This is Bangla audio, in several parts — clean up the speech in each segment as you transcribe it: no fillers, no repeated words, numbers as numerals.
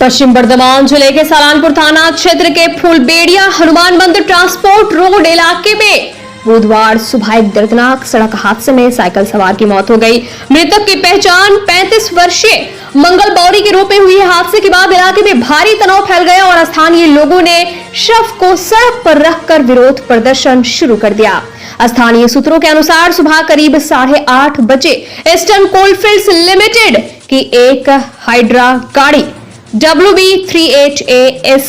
पश्चिम बर्धमान जिले के सलानपुर थाना क्षेत्र के फूलबेड़िया हनुमान मंदिर ट्रांसपोर्ट रोड इलाके में बुधवार सुबह एक दर्दनाक सड़क हादसे में साइकिल सवार की मौत हो गई। मृतक की पहचान 35 वर्षीय मंगल बौरी के रूप में हुई। हादसे के बाद इलाके में भारी तनाव फैल गया और स्थानीय लोगों ने शव को सड़क पर रखकर विरोध प्रदर्शन शुरू कर दिया। स्थानीय सूत्रों के अनुसार सुबह करीब 8:30 बजे ईस्टर्न कोलफील्ड्स लिमिटेड की एक हाइड्रा गाड़ी WB38AS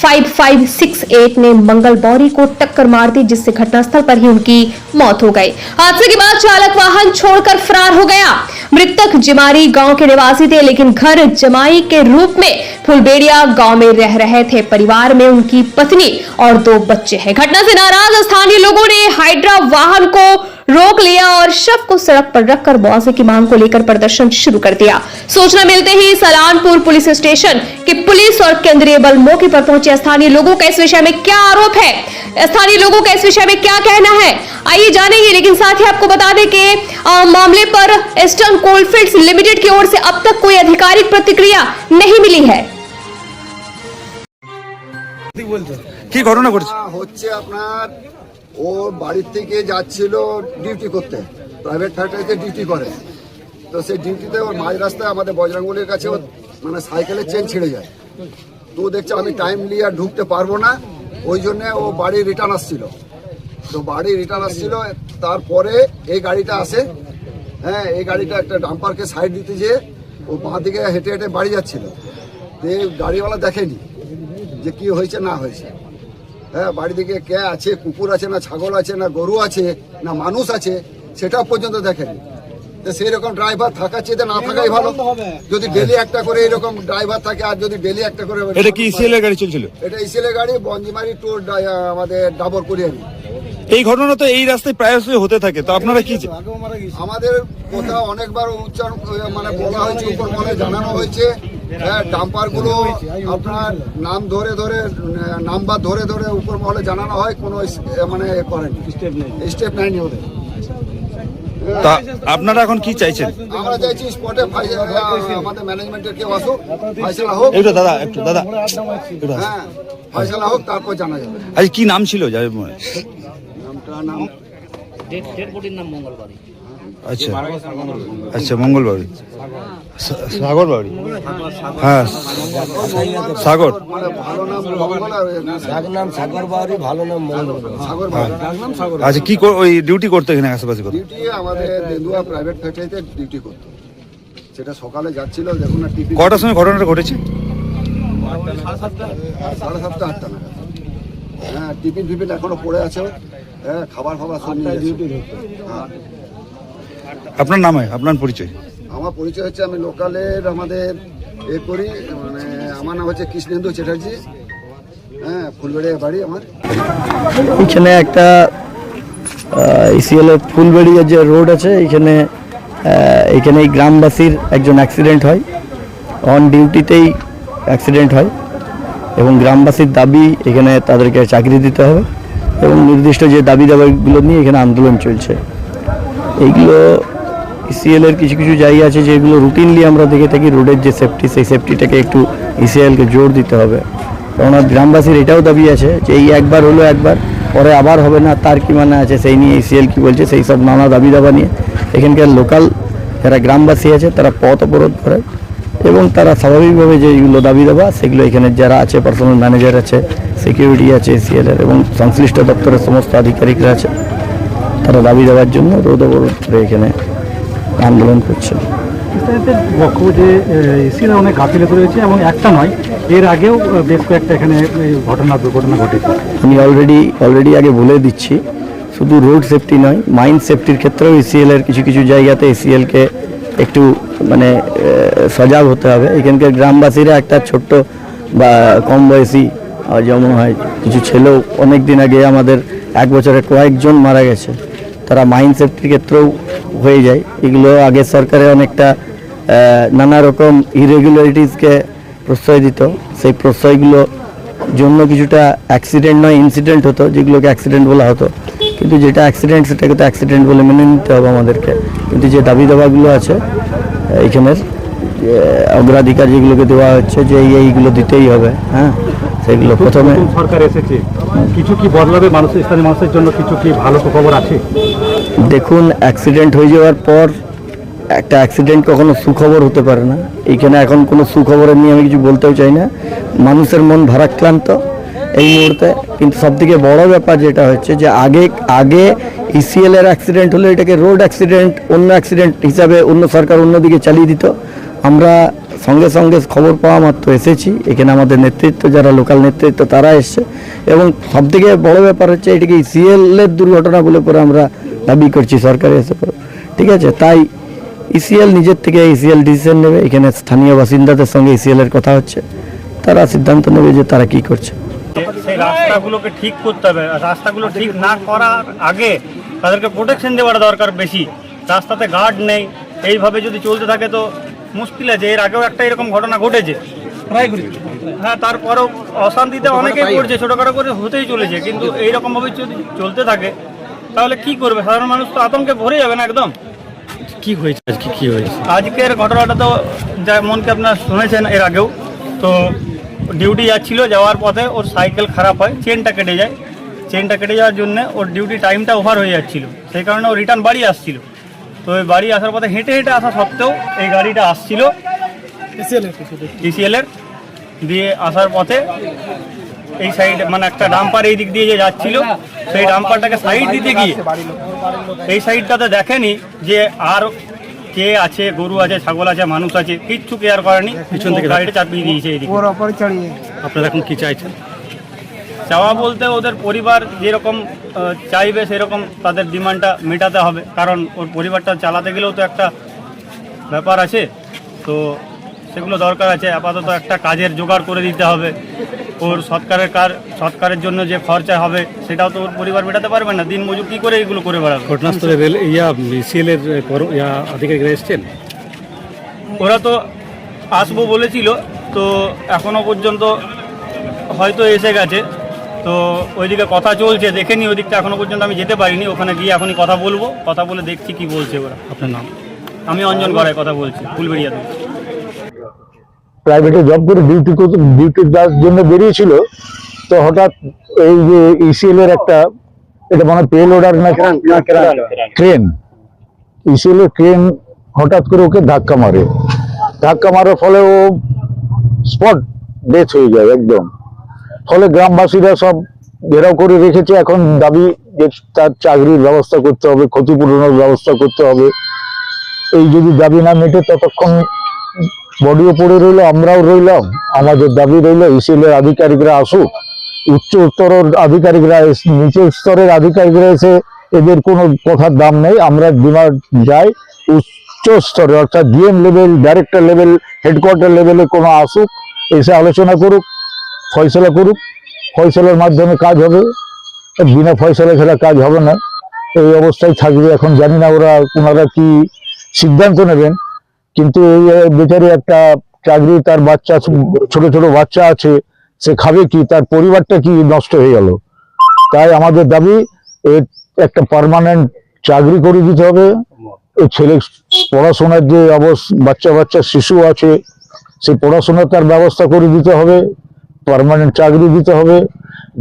5568 ने मंगल बौरी को टक्कर मार दी, जिससे घटनास्थल पर ही उनकी मौत हो गई। हादसे के बाद चालक वाहन छोड़कर फरार हो गया। मृतक जिमारी गांव के निवासी थे, लेकिन घर जमाई के रूप में फुलबेड़िया गांव में रह रहे थे। परिवार में उनकी पत्नी और 2 बच्चे हैं। घटना से नाराज स्थानीय लोगों ने हाइड्रा वाहन को रोक लिया और शव को सड़क पर रखकर मुआवजे की मांग को लेकर प्रदर्शन शुरू कर दिया। सूचना मिलते ही सलानपुर पुलिस स्टेशन की पुलिस और केंद्रीय बल मौके पर पहुंचे। स्थानीय लोगों का इस विषय में क्या आरोप है, स्थानीय लोगों का इस विषय में क्या कहना है, आइए जानेंगे। लेकिन साथ ही आपको बता दें कि मामले पर ईस्टर्न कोलफील्ड्स लिमिटेड की ओर से अब तक कोई आधिकारिक प्रतिक्रिया नहीं मिली है। কি ঘটনা ঘটেছে? হচ্ছে আপনার ও বাড়ির থেকে যাচ্ছিল ডিউটি করতে, প্রাইভেট ফ্যাক্টরিতে ডিউটি করে। তো সেই ডিউটিতে ওর মাঝ রাস্তায় আমাদের বজরঙ্গলির কাছে ওর মানে সাইকেলের চেন ছিঁড়ে যায়। তো দেখছে আমি টাইম নিয়ে আর ঢুকতে পারবো না, ওই জন্য ও বাড়ি রিটার্ন আসছিল। তো বাড়ি রিটার্ন আসছিল, তারপরে এই গাড়িটা আসে। হ্যাঁ, এই গাড়িটা একটা ডাম্পারকে সাইড দিতে যেয়ে ও বাঁ দিকে হেঁটে হেঁটে বাড়ি যাচ্ছিল। তো এই গাড়িওয়ালা দেখেনি যে কি হয়েছে না হয়েছে। হ্যাঁ, বাড়ি দিকে কে আছে, কুকুর আছে না ছাগল আছে না গরু আছে না মানুষ আছে, সেটা পর্যন্ত দেখেনি। তো সেই রকম ড্রাইভার থাকার চেয়ে না থাকাই ভালো। যদি ডেলি একটা করে এরকম ড্রাইভার থাকে, আর যদি ডেলি একটা করে। এটা কি ইসিএল এর গাড়ি চলছিল? এটা ইসিএল এর গাড়ি, বঞ্জিমারি টু আমাদের ডাবর করিয়ানি। এই ঘটনা তো এই রাস্তায় প্রায়শই হতে থাকে, তো আপনারা কি আমাদের কোথাও অনেকবার উচ্চারণ মানে বলা হয়েছে, উপর মনে জানানো হয়েছে। হ্যাঁ, ডাম্পার গুলো আপনার নাম ধরে ধরে নাম্বার ধরে ধরে উপর মহলে জানানো হয়, কোনো মানে করেন স্টেপ নেয়নি ওদের। তা আপনারা এখন কি চাইছেন? আমরা চাইছি স্পটে আমাদের ম্যানেজমেন্টের কেউ আসুক, ফয়সালা হোক। একটু দাদা, একটু দাদা, হ্যাঁ, ফয়সালা হোক, তারপর জানা যাবে। আজ কি নাম ছিল? নাম আচ্ছা আচ্ছা, মঙ্গলবাড়ি, সাগর বাড়ি। হ্যাঁ, সাগর মানে ভালো নাম মঙ্গল, আর নাম সাগর বাড়ি, ভালো নাম মঙ্গল। সাগর বাড়ি। আচ্ছা, কি ওই ডিউটি করতে এখানে আশেপাশে? ডিউটি আমাদের দেন্দুয়া প্রাইভেট ফ্যাক্টরিতে ডিউটি করতো। সেটা সকালে যাচ্ছিল, দেখুন না টিফিন। কটার সময় ঘটনাটা ঘটেছে? 7:30 8টা নাগাদ। হ্যাঁ, টিফিন এখনো পড়ে আছে। হ্যাঁ, খাবার সব নিয়ে ডিউটি। হ্যাঁ, আপনার নাম, আপনার পরিচয়? আমার পরিচয় হচ্ছে, আমি লোকালের আমাদের করি, মানে আমার নাম হচ্ছে কৃষ্ণেন্দু চ্যাটার্জি। হ্যাঁ, ফুলবেড়িয়া বাড়ি আমার। এখানে একটা ইসিএল এর ফুলবেড়িয়া যে রোড আছে, এখানে এই গ্রামবাসীর একজন অ্যাক্সিডেন্ট হয়। অন ডিউটিতেই অ্যাক্সিডেন্ট হয় এবং গ্রামবাসীর দাবি এখানে তাদেরকে চাকরি দিতে হবে এবং নির্দিষ্ট যে দাবিগুলো নিয়ে এখানে আন্দোলন চলছে। এইগুলো ইসিএল এর কিছু কিছু জায়গা আছে যেগুলো রুটিনলি আমরা দেখে থাকি। রোডের যে সেফটি, সেই সেফটিটাকে একটু ইসিএলকে জোর দিতে হবে। কারণ গ্রামবাসীর এটাও দাবি আছে যে এই একবার হলো, একবার পরে আবার হবে না, তার কি মানে আছে, সেই নিয়ে ইসিএল কি বলছে, সেই সব নানা দাবি দাবা নিয়ে এখানকার লোকাল যারা গ্রামবাসী আছে তারা পথ অবরোধ করে এবং তারা স্বাভাবিকভাবে যেগুলো দাবি দাবা সেগুলো এখানে যারা আছে, পার্সোনাল ম্যানেজার আছে, সিকিউরিটি আছে ইসিএল এর এবং সংশ্লিষ্ট দপ্তরের সমস্ত আধিকারিকরা আছে, তারা দাবি দেওয়ার জন্য রোদ অবরোধ করে এখানে আন্দোলন করছে। যে ইসিএল অনেক গাফিলতি রয়েছে এবং একটা নয়, এর আগেও বেশ কয়েকটা এখানে দুর্ঘটনা ঘটেছে। আমি অলরেডি আগে বলে দিচ্ছি, শুধু রোড সেফটি নয়, মাইন সেফটির ক্ষেত্রেও ইসিএল এর কিছু কিছু জায়গাতে ইসিএলকে একটু মানে সজাগ হতে হবে। এখানকার গ্রামবাসীরা একটা ছোট্ট বা কম বয়সী যেমন হয় কিছু ছেলেও অনেক দিন আগে আমাদের 1 বছরে কয়েকজন মারা গেছে, তারা মাইন সেফটির ক্ষেত্রেও হয়ে যায়। এগুলো আগে সরকারে অনেকটা নানা রকম ইরেগুলারিটিসকে প্রশ্রয় দিত, সেই প্রশ্রয়গুলো জন্য কিছুটা অ্যাক্সিডেন্ট নয় ইনসিডেন্ট হতো, যেগুলোকে অ্যাক্সিডেন্ট বলা হতো। কিন্তু যেটা অ্যাক্সিডেন্ট সেটাকে তো অ্যাক্সিডেন্ট বলে মেনে নিতে হবে আমাদেরকে। কিন্তু যে দাবি দাবাগুলো আছে এইখানের অগ্রাধিকার যেগুলোকে দেওয়া হচ্ছে যে এইগুলো দিতেই হবে, হ্যাঁ, সেগুলো প্রথমে। নতুন সরকার এসেছে, কিছু কি বদলাবে মানুষের, স্থানীয় মানুষের জন্য কিছু কি ভালো খবর আছে? দেখুন, অ্যাক্সিডেন্ট হয়ে যাওয়ার পর একটা অ্যাক্সিডেন্ট কখনো সুখবর হতে পারে না। এইখানে এখন কোনো সুখবরের নিয়ে আমি কিছু বলতেও চাই না। মানুষের মন ভারাক্রান্ত এই মুহূর্তে। কিন্তু সবথেকে বড় ব্যাপার যেটা হচ্ছে যে আগে ইসিএল এর অ্যাক্সিডেন্ট হলে এটাকে রোড অ্যাক্সিডেন্ট, অন্য অ্যাক্সিডেন্ট হিসাবে অন্য সরকার অন্যদিকে চালিয়ে দিত। আমরা সঙ্গে সঙ্গে খবর পাওয়া মাত্র এসেছি, এখানে আমাদের নেতৃত্ব, যারা লোকাল নেতৃত্ব, তারা এসছে। এবং সবথেকে বড় ব্যাপার হচ্ছে এটাকে ইসিএল এর দুর্ঘটনা বলে পরে আমরা দাবি করছি সরকারে এসে পরে, ঠিক আছে। তাই ইসিএল নিজের থেকে ইসিএল ডিসিশন নেবে। এখানে স্থানীয় বাসিন্দাদের সঙ্গে ইসিএল এর কথা হচ্ছে, তারা সিদ্ধান্ত নেবে যে তারা কি করছে। সেই রাস্তাগুলোকে ঠিক করতে হবে। রাস্তাগুলো ঠিক না করার আগে তাদেরকে প্রোটেকশন দেওয়ার দরকার বেশি। রাস্তাতে গার্ড নেই, এইভাবে যদি চলতে থাকে তো মুশকিল আছে। এর আগেও একটা এরকম ঘটনা ঘটেছে, হ্যাঁ, তারপরেও অশান্তিতে অনেকেই পড়ছে, ছোটোখাটো করে হতেই চলেছে। কিন্তু এইরকমভাবে যদি চলতে থাকে তাহলে কি করবে সাধারণ মানুষ? তো আতঙ্কে ভরে যাবে না একদম। কি হয়েছে আজকে, কি হয়েছে? আজকের ঘটনাটা তো যেমনকি আপনারা শুনেছেন এর আগেও, তো ডিউটি যাচ্ছিল, যাওয়ার পথে ওর সাইকেল খারাপ হয়, চেনটা কেটে যায়। চেনটা কেটে যাওয়ার জন্য ওর ডিউটি টাইমটা ওভার হয়ে যাচ্ছিল, সেই কারণে ও রিটার্ন বাড়ি আসছিল। তো ওই বাড়ি আসার পথে হেঁটে হেঁটে আসা সত্ত্বেও এই গাড়িটা আসছিল ইসিএল এর দিয়ে আসার পথে এই সাইডে মানে একটা ডাম্পার এই দিক দিয়ে যে যাচ্ছিল, সেই ডাম্পারটাকে সাইড দিতে গিয়ে এই সাইডটাতে দেখেনি যে আর কে আছে, গরু আছে, ছাগল আছে, মানুষ আছে, কিচ্ছু কেয়ার করেনি, পিছন থেকে গাড়িটা চাপিয়ে দিয়েছে এইদিকে। আপনারা এখন কি চাইছেন? চাওয়া বলতে ওদের পরিবার যেরকম চাইবে সেরকম তাদের ডিমান্ডটা মেটাতে হবে, কারণ ওর পরিবারটা চালাতে গেলেও তো একটা ব্যাপার আছে, তো সেগুলো দরকার আছে। আপাতত একটা কাজের জোগাড় করে দিতে হবে। ওর সৎকারের জন্য যে খরচা হবে সেটাও তো ওর পরিবার মেটাতে পারবে না, দিন মজুর কী করে এগুলো করে বেড়াবে। ঘটনাস্থলে সিএল এর আধিকারিকরা এসছেন? ওরা তো আসবো বলেছিল, তো এখনো পর্যন্ত হয়তো এসে গেছে। তো ওইদিকে কথা চলছে, দেখেনি ওইদিকটা এখনো পর্যন্ত আমি যেতে পারিনি। ওখানে গিয়ে এখনই কথা বলবো, কথা বলে দেখছি কি বলছে ওরা। আপনার নাম? আমি অঞ্জন গড়ায় কথা বলছি, ফুলবেড়িয়াতে। প্রাইভেটে জব করে ডিউটি দেওয়ার জন্য বেরিয়েছিল, তো হঠাৎ এই যে ইসিএল এর একটা, এটা মানে পে লোডার না ক্রেন, ইসিএল এর ক্রেন হঠাৎ করে ওকে ধাক্কা মারার ফলে ও স্পট ডেথ হয়ে যায় একদম। ফলে গ্রামবাসীরা সব ঘেরাও করে রেখেছে। এখন দাবি যে তার চাকরির ব্যবস্থা করতে হবে, ক্ষতিপূরণের ব্যবস্থা করতে হবে। এই যদি দাবি না মেটে ততক্ষণ বডিও পড়ে রইলো, আমরাও রইলাম। আমাদের দাবি রইলো ইসিএল এর আধিকারিকরা আসুক, উচ্চ স্তরের আধিকারিকরা, নিচের স্তরের আধিকারিকরা এসে, এদের কোনো কথার দাম নেই। আমরা ডিমান্ড যাই উচ্চ স্তরে, অর্থাৎ DM level, director level, headquarter লেভেলে কোনো আসুক, এসে আলোচনা করুক, ফয়সলা করুক। ফয়সলার মাধ্যমে কাজ হবে, বিনা ফয়সলা ছাড়া কাজ হবে না। এই অবস্থায় থাকবে। এখন জানি না ওনারা কি সিদ্ধান্ত নেবেন, কিন্তু এই বেচারি একটা চাকরি, তার বাচ্চা, ছোট ছোট বাচ্চা আছে, সে খাবে কি, তার পরিবারটা কি নষ্ট হয়ে গেল। তাই আমাদের দাবি এর একটা পার্মানেন্ট চাকরি করে দিতে হবে। এই ছেলে পড়াশোনার যে বাচ্চা শিশু আছে, সেই পড়াশোনার তার ব্যবস্থা করে দিতে হবে, পার্মানেন্ট চাকরি দিতে হবে।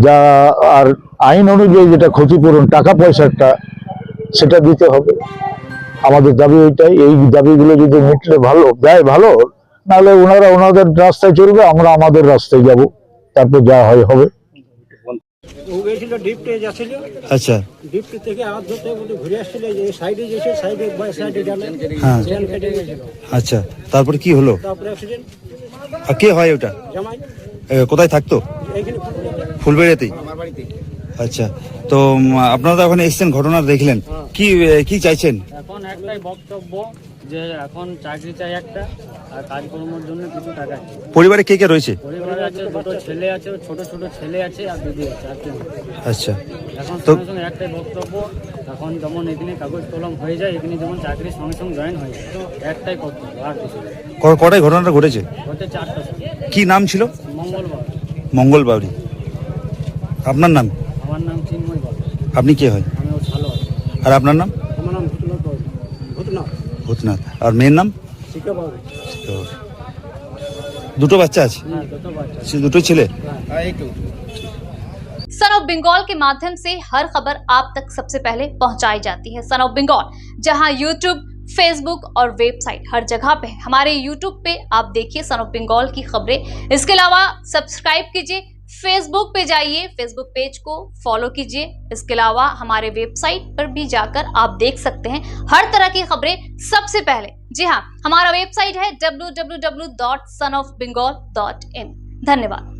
যা আর আইন অনুযায়ী যেটা ক্ষতিপূরণ টাকা পয়সাটা, সেটা দিতে হবে। আমাদের দাবি ওইটাই। এই দাবিগুলো যদি মিটলে ভালো, দেয় ভালো, নাহলে ওনারা ওনাদের রাস্তায় চলবে, আমরা আমাদের রাস্তায় যাব, তারপর যা হয় হবে। ও গেছিল ডিপটে যাচ্ছিল, আচ্ছা, ডিপটি থেকে আওয়াজ ধরতে বলতে ঘুরে আসছিল, যে সাইডে যেছে, সাইডে বাই সাইডে গেল, হ্যাঁ, চেন কেটে গেছিল। আচ্ছা, তারপরে কি হলো? তারপরে অ্যাক্সিডেন্ট। আর কে হয় ওটা? জামাই কোথায় থাকতো? এইখানে ফুলবেড়িয়াতেই। আচ্ছা, তো আপনারা তো এখন এসছেন, ঘটনা দেখলেন, কি চাইছেন? এখন একটাই বক্তব্য যে এখন চাকরি চাই একটা, আর কাজকর্মের জন্য কিছু টাকা চাই। পরিবারে কে কে রয়েছে? পরিবারে আছে, দুটো ছেলে আছে, ছোট ছোট ছেলে আছে, আর দিদি আছে, আর কেউ নেই। আচ্ছা, এখন তো সঙ্গে সঙ্গে একটাই বক্তব্য, এখন যেমন এখানে কাগজ কলম হয়ে যায়, এখানে যেমন চাকরির সঙ্গে সঙ্গে জয়েন হয়ে যায়, তো একটাই বক্তব্য, আর কিছু নেই। কটায় ঘটনাটা ঘটেছে? হতে 4টা কি নাম ছিল? মঙ্গলবার। মঙ্গল বাউরি। আপনার নাম? আমার নাম চিন্ময় বাবু, আপনি কে হয়? আমি ও ভালো আছি। আর আপনার নাম? আমার নাম ভূতনাথ। ভূতনাথ। আর মেয়ের নাম? শিখা বাবু। তো দুটো বাচ্চা আছে, সে দুটো ছেলে। सन ऑफ बंगाल के माध्यम से हर खबर आप तक सबसे पहले पहुंचाई जाती है। सन ऑफ बंगाल जहां यूट्यूब, फेसबुक और वेबसाइट हर जगह पे है। हमारे यूट्यूब पे आप देखिए सन ऑफ बंगाल की खबरें। इसके अलावा सब्सक्राइब कीजिए, फेसबुक पे जाइए, फेसबुक पेज को फॉलो कीजिए। इसके अलावा हमारे वेबसाइट पर भी जाकर आप देख सकते हैं हर तरह की खबरें सबसे पहले। जी हाँ, हमारा वेबसाइट है www.sonofbengal.in। धन्यवाद।